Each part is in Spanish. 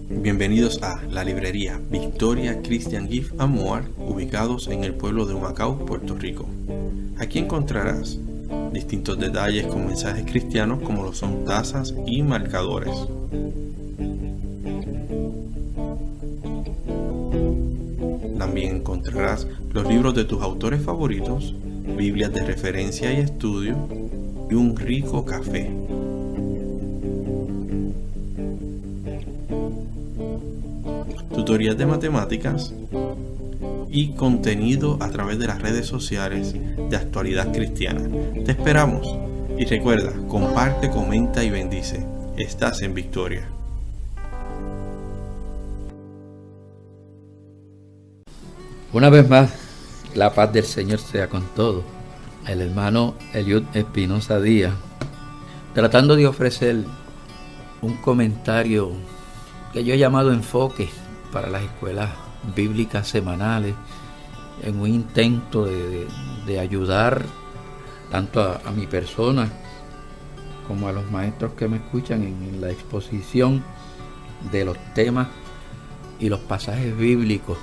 Bienvenidos a la librería Victoria Christian Gift and More, ubicados en el pueblo de Humacao, Puerto Rico. Aquí encontrarás distintos detalles con mensajes cristianos como lo son tazas y marcadores. También encontrarás los libros de tus autores favoritos, Biblias de referencia y estudio y un rico café. Tutorías de matemáticas y contenido a través de las redes sociales de Actualidad Cristiana. Te esperamos y recuerda, comparte, comenta y bendice. Estás en victoria. Una vez más, la paz del Señor sea con todos. El hermano Eliud Espinosa Díaz, tratando de ofrecer un comentario que yo he llamado enfoque para las escuelas bíblicas semanales, en un intento de ayudar tanto a mi persona como a los maestros que me escuchan en la exposición de los temas y los pasajes bíblicos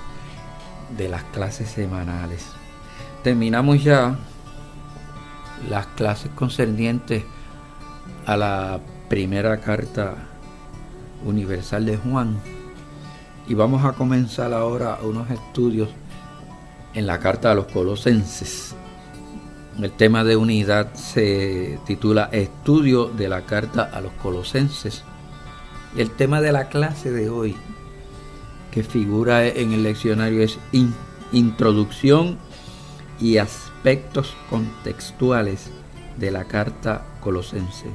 de las clases semanales. Terminamos ya las clases concernientes a la primera carta universal de Juan y vamos a comenzar ahora unos estudios en la carta a los Colosenses. El tema de unidad se titula Estudio de la carta a los Colosenses. El tema de la clase de hoy que figura en el leccionario es Introducción y aspectos contextuales de la carta Colosense.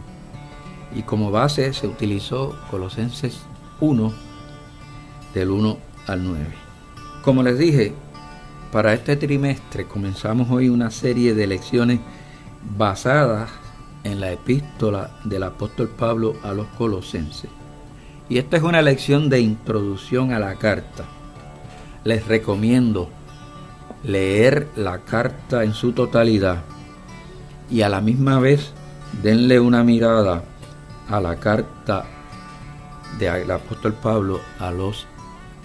Y como base se utilizó Colosenses 1, del 1 al 9. Como les dije, para este trimestre comenzamos hoy una serie de lecciones basadas en la epístola del apóstol Pablo a los Colosenses. Y esta es una lección de introducción a la carta. Les recomiendo leer la carta en su totalidad y a la misma vez denle una mirada a la carta del apóstol Pablo a los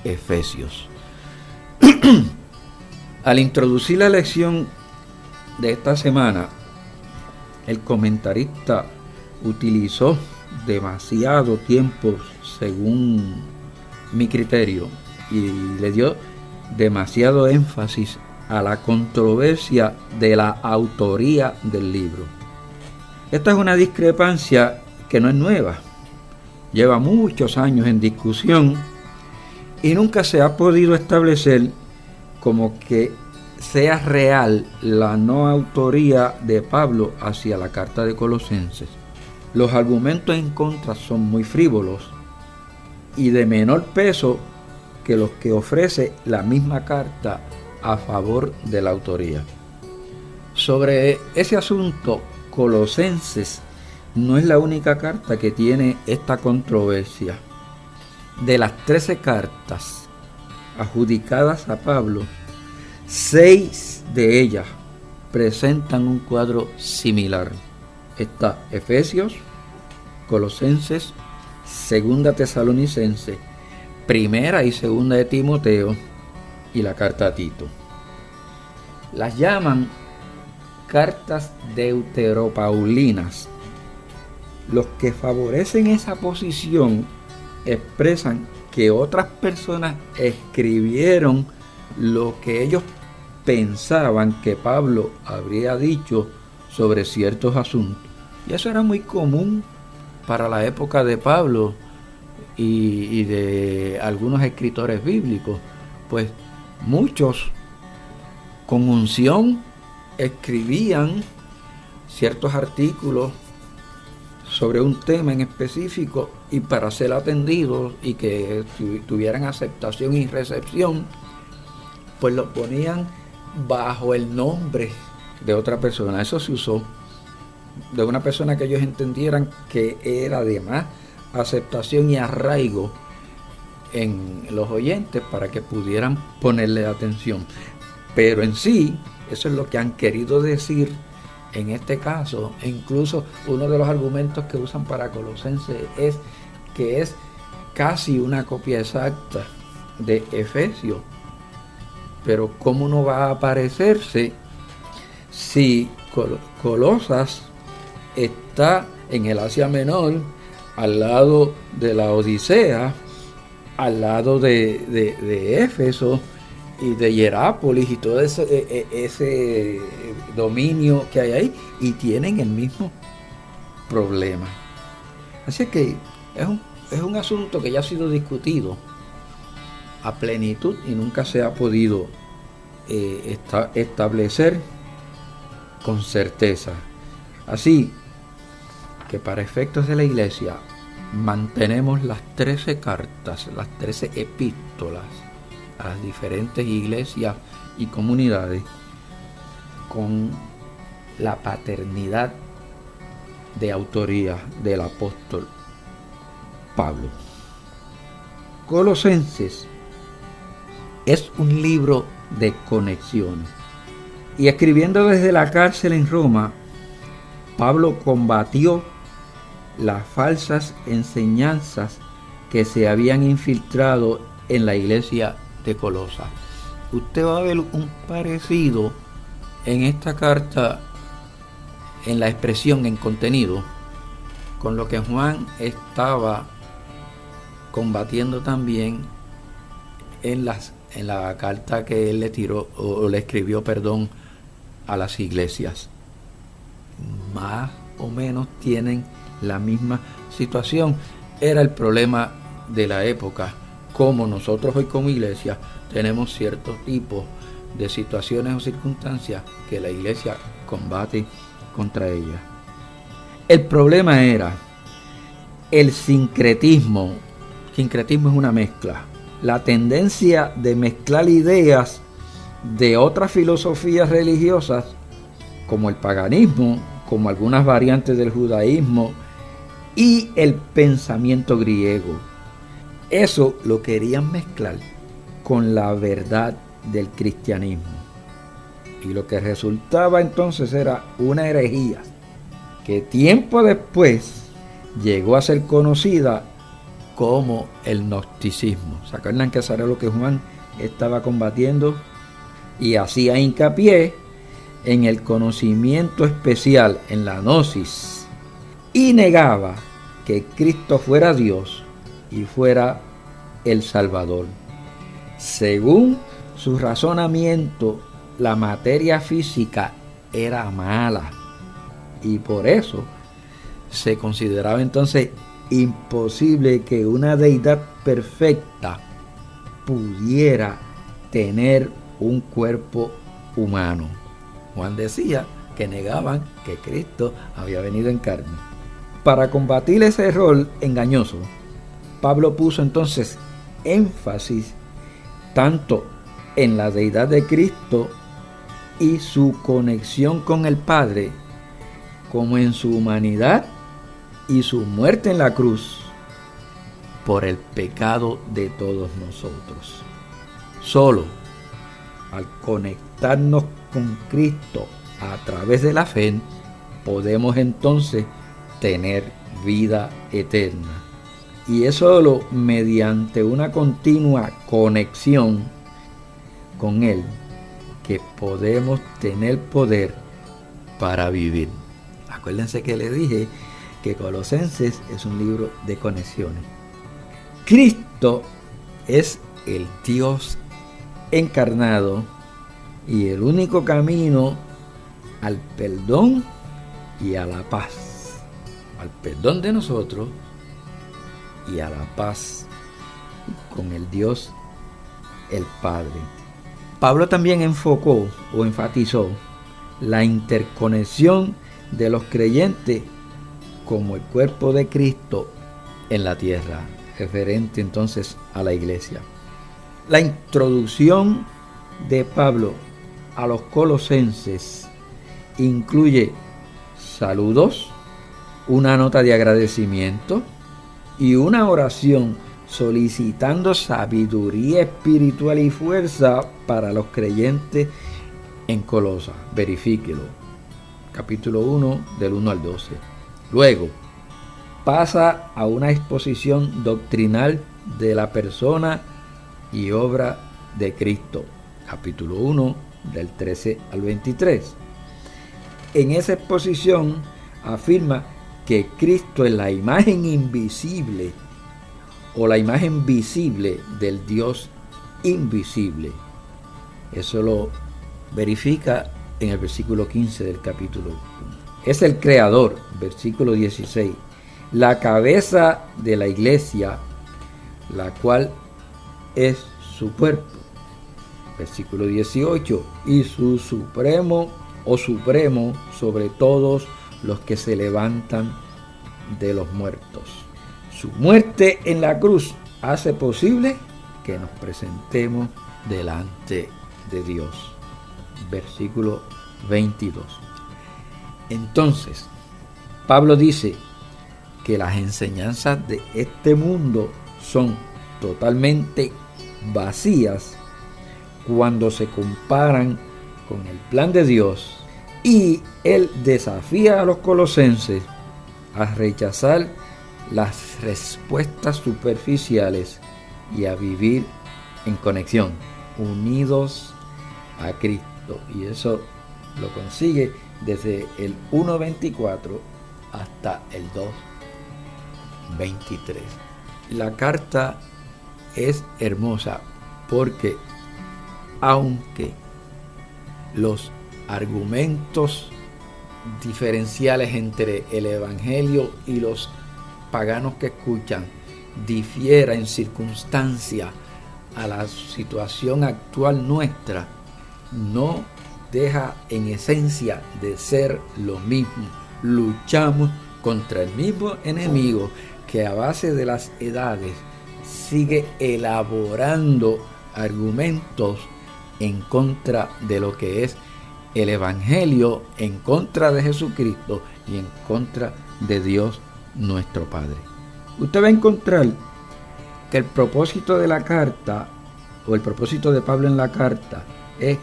Efesios. Al introducir la lección de esta semana, el comentarista utilizó demasiado tiempo, según mi criterio, y le dio demasiado énfasis a la controversia de la autoría del libro. Esta es una discrepancia que no es nueva, lleva muchos años en discusión y nunca se ha podido establecer como que sea real la no autoría de Pablo hacia la carta de Colosenses. Los argumentos en contra son muy frívolos y de menor peso que los que ofrece la misma carta a favor de la autoría. Sobre ese asunto, Colosenses no es la única carta que tiene esta controversia. De las 13 cartas adjudicadas a Pablo, 6 de ellas presentan un cuadro similar. Está Efesios, Colosenses, Segunda Tesalonicense, Primera y Segunda de Timoteo y la carta a Tito. Las llaman cartas deuteropaulinas. Los que favorecen esa posición expresan que otras personas escribieron lo que ellos pensaban que Pablo habría dicho sobre ciertos asuntos. Y eso era muy común para la época de Pablo y de algunos escritores bíblicos, pues muchos con unción escribían ciertos artículos sobre un tema en específico y para ser atendidos y que tuvieran aceptación y recepción, pues lo ponían bajo el nombre de otra persona. Eso se usó de una persona que ellos entendieran que era de más aceptación y arraigo en los oyentes para que pudieran ponerle atención. Pero en sí, eso es lo que han querido decir en este caso. E incluso uno de los argumentos que usan para Colosenses es que es casi una copia exacta de Efesios. Pero ¿cómo no va a parecerse si Colosas está en el Asia Menor, al lado de la Odisea, al lado de Éfeso y de Hierápolis y todo ese dominio que hay ahí, y tienen el mismo problema? Así que es un asunto que ya ha sido discutido a plenitud y nunca se ha podido establecer con certeza. Así que para efectos de la Iglesia mantenemos las 13 cartas, las 13 epístolas a las diferentes iglesias y comunidades con la paternidad de autoría del apóstol Pablo. Colosenses es un libro de conexiones. Y escribiendo desde la cárcel en Roma, Pablo combatió las falsas enseñanzas que se habían infiltrado en la iglesia de Colosas. Usted va a ver un parecido en esta carta, en la expresión, en contenido, con lo que Juan estaba combatiendo también en la carta que él le tiró, o le escribió, a las iglesias. Más o menos tienen la misma situación. Era el problema de la época. Como nosotros hoy como iglesia tenemos ciertos tipos de situaciones o circunstancias que la iglesia combate contra ellas. El problema era el sincretismo. Sincretismo es una mezcla. La tendencia de mezclar ideas de otras filosofías religiosas, como el paganismo, como algunas variantes del judaísmo y el pensamiento griego. Eso lo querían mezclar con la verdad del cristianismo. Y lo que resultaba entonces era una herejía que tiempo después llegó a ser conocida como el gnosticismo. ¿Se acuerdan que eso era lo que Juan estaba combatiendo? Y hacía hincapié en el conocimiento especial, en la gnosis, y negaba que Cristo fuera Dios y fuera el Salvador. Según su razonamiento, la materia física era mala y por eso se consideraba entonces imposible que una deidad perfecta pudiera tener un cuerpo humano. Juan decía que negaban que Cristo había venido en carne. Para combatir ese error engañoso, Pablo puso entonces énfasis tanto en la deidad de Cristo y su conexión con el Padre, como en su humanidad y su muerte en la cruz por el pecado de todos nosotros. Solo al conectarnos con Cristo a través de la fe, podemos entonces tener vida eterna. Y es solo mediante una continua conexión con Él que podemos tener poder para vivir. Acuérdense que les dije que Colosenses es un libro de conexiones. Cristo es el Dios encarnado y el único camino al perdón y a la paz. Al perdón de nosotros y a la paz con el Dios, el Padre. Pablo también enfocó o enfatizó la interconexión de los creyentes como el cuerpo de Cristo en la tierra, referente entonces a la iglesia. La introducción de Pablo a los colosenses incluye saludos, una nota de agradecimiento y una oración solicitando sabiduría espiritual y fuerza para los creyentes en Colosas. Verifíquelo. Capítulo 1, del 1 al 12. Luego, pasa a una exposición doctrinal de la persona y obra de Cristo, capítulo 1, del 13 al 23. En esa exposición afirma que Cristo es la imagen invisible o la imagen visible del Dios invisible. Eso lo verifica en el versículo 15 del capítulo 1. Es el creador, versículo 16, la cabeza de la iglesia, la cual es su cuerpo. Versículo 18, y su supremo sobre todos los que se levantan de los muertos. Su muerte en la cruz hace posible que nos presentemos delante de Dios. Versículo 22. Entonces, Pablo dice que las enseñanzas de este mundo son totalmente vacías cuando se comparan con el plan de Dios, y él desafía a los colosenses a rechazar las respuestas superficiales y a vivir en conexión, unidos a Cristo. Y eso lo consigue desde el 1.24 hasta el 2.23. La carta es hermosa porque aunque los argumentos diferenciales entre el evangelio y los paganos que escuchan difiera en circunstancia a la situación actual nuestra, no deja en esencia de ser lo mismo. Luchamos contra el mismo enemigo que a base de las edades sigue elaborando argumentos en contra de lo que es el evangelio, en contra de Jesucristo y en contra de Dios nuestro Padre. Usted va a encontrar que el propósito de la carta, o el propósito de Pablo en la carta, es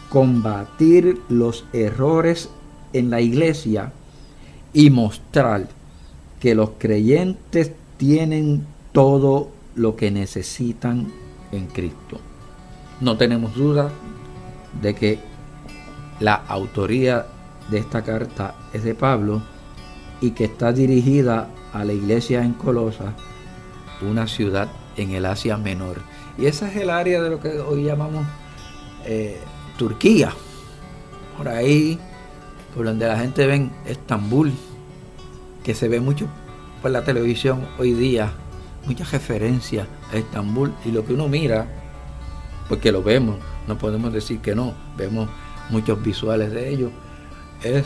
combatir los errores en la iglesia y mostrar que los creyentes tienen todo lo que necesitan en Cristo. No tenemos duda de que la autoría de esta carta es de Pablo y que está dirigida a la iglesia en Colosas, una ciudad en el Asia Menor. Y esa es el área de lo que hoy llamamos Turquía. Por ahí, por donde la gente ve Estambul, que se ve mucho por la televisión hoy día, muchas referencias a Estambul, y lo que uno mira, porque lo vemos, no podemos decir que no, vemos muchos visuales de ello, es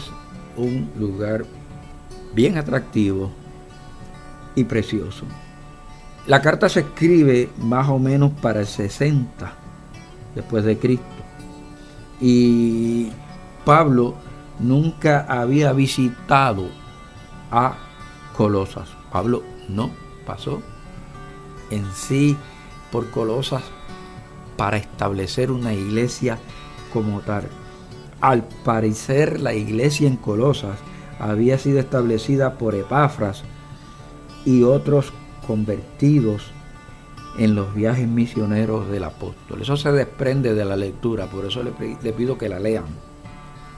un lugar bien atractivo y precioso. La carta se escribe más o menos para el 60 después de Cristo, y Pablo nunca había visitado a Colosas. Pablo no pasó en sí por Colosas para establecer una iglesia como tal. Al parecer, la iglesia en Colosas había sido establecida por Epafras y otros convertidos en los viajes misioneros del apóstol. Eso se desprende de la lectura, por eso le pido que la lean.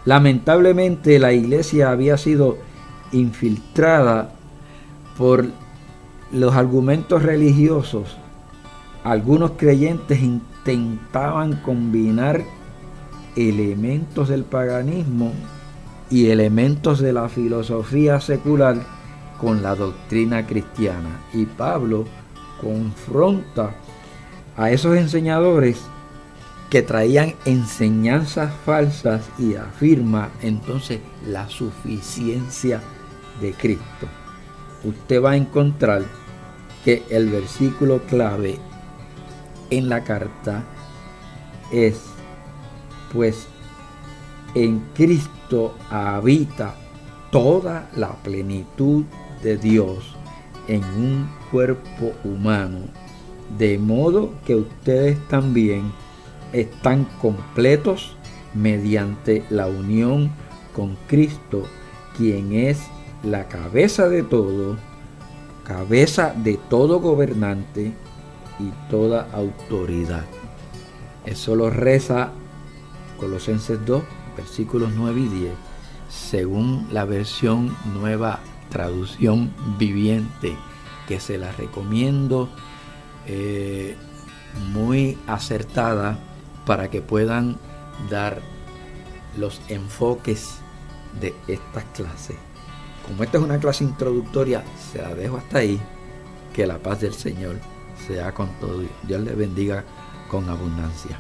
Lamentablemente, la iglesia había sido infiltrada por los argumentos religiosos. Algunos creyentes intentaban combinar elementos del paganismo y elementos de la filosofía secular con la doctrina cristiana. Y Pablo confronta a esos enseñadores que traían enseñanzas falsas y afirma entonces la suficiencia de Cristo. Usted va a encontrar que el versículo clave en la carta es: pues en Cristo habita toda la plenitud de Dios en un cuerpo humano, de modo que ustedes también están completos mediante la unión con Cristo, quien es la cabeza de todo, cabeza de todo gobernante y toda autoridad. Eso lo reza Colosenses 2, versículos 9 y 10, según la versión Nueva Traducción Viviente, que se la recomiendo, muy acertada para que puedan dar los enfoques de estas clases. Como esta es una clase introductoria, se la dejo hasta ahí. Que la paz del Señor sea con todos. Dios les bendiga con abundancia.